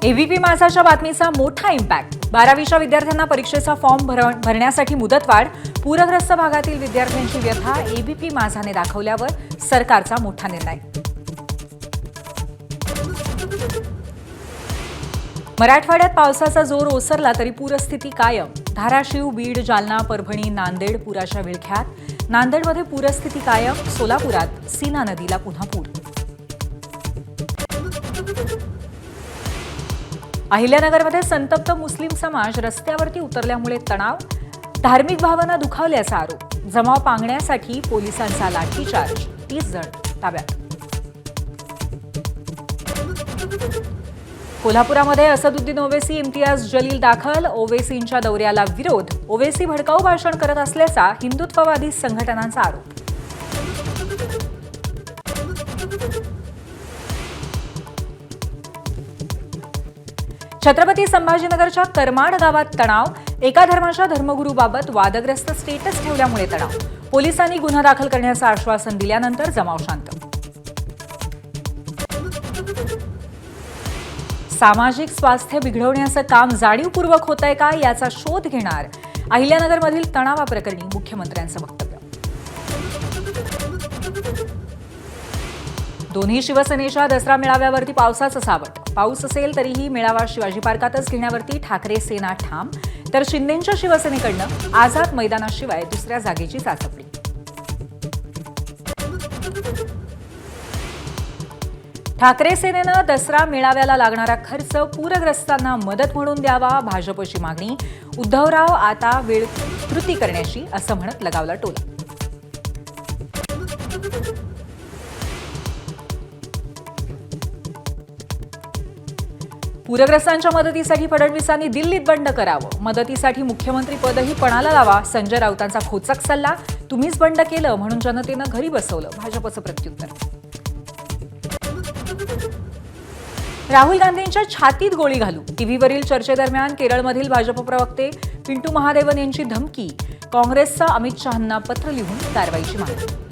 ABP माझाच्या बातमीचा मोठा impact. 12वीच्या विद्यार्थ्यांना परीक्षेचा फॉर्म भरण्यासाठी मुदतवाढ। पूरग्रस्त भागातील विद्यार्थ्यांची व्यथा एबीपी माझाने दाखवल्यावर सरकारचा मोठा निर्णय। मराठवाड्यात पावसाचा जोर ओसरला तरी पूरस्थिती कायम। धाराशिव, बीड, जालना, परभणी, नांदेड पुराच्या विळख्यात। नांदेडमध्ये पूरस्थिती कायम। सोलापुरात सीना नदीला पुन्हा पूर। अहिल्यानगरमध्ये संतप्त मुस्लिम समाज रस्त्यावरती उतरल्यामुळे तणाव। धार्मिक भावना दुखावल्याचा आरोप। जमाव पांगण्यासाठी पोलिसांचा लाठीचार्ज। 30 जण ताब्यात। कोल्हापुरामध्ये असदुद्दीन ओवेसी, इम्तियाज जलील दाखल। ओवेसींच्या दौऱ्याला विरोध। ओवेसी भडकाऊ भाषण करत असल्याचा हिंदुत्ववादी संघटनांचा आरोप। छत्रपती संभाजीनगरच्या करमाड गावात तणाव। एका धर्माच्या धर्मगुरूबाबत वादग्रस्त स्टेटस ठेवल्यामुळे तणाव। पोलिसांनी गुन्हा दाखल करण्याचं आश्वासन दिल्यानंतर जमाव शांत। सामाजिक स्वास्थ्य बिघडवण्याचं काम जाणीवपूर्वक होतंय का याचा शोध घेणार। अहिल्यानगरमधील तणावाप्रकरणी मुख्यमंत्र्यांचं वक्तव्य। दोन्ही शिवसेनेच्या दसरा मेळाव्यावरती पावसाचं सावट। पाऊस असेल तरीही मेळावा शिवाजी पार्कातच घेण्यावरती ठाकरे सेना ठाम। तर शिंदेंच्या शिवसेनेकडनं आझाद मैदानाशिवाय दुसऱ्या जागेची चाचपणी। ठाकरे सेनेनं दसरा मेळाव्याला लागणारा खर्च पूरग्रस्तांना मदत म्हणून द्यावा, भाजपची मागणी। उद्धवराव आता वेळ कृती करण्याची असं म्हणत लगावला टोला। पूरग्रस्तांच्या मदतीसाठी फडणवीसांनी दिल्लीत बंड करावं। मदतीसाठी मुख्यमंत्री पदही पणाला लावा। संजय राऊतांचा खोचक सल्ला। तुम्हीच बंड केलं म्हणून जनतेनं घरी बसवलं, भाजपचं प्रत्युत्तर। राहुल गांधींच्या छातीत गोळी घालू। टीव्हीवरील चर्चेदरम्यान केरळमधील भाजप प्रवक्ते पिंटू महादेवन यांची धमकी। काँग्रेसचं अमित शहांना पत्र लिहून कारवाईची मागणी।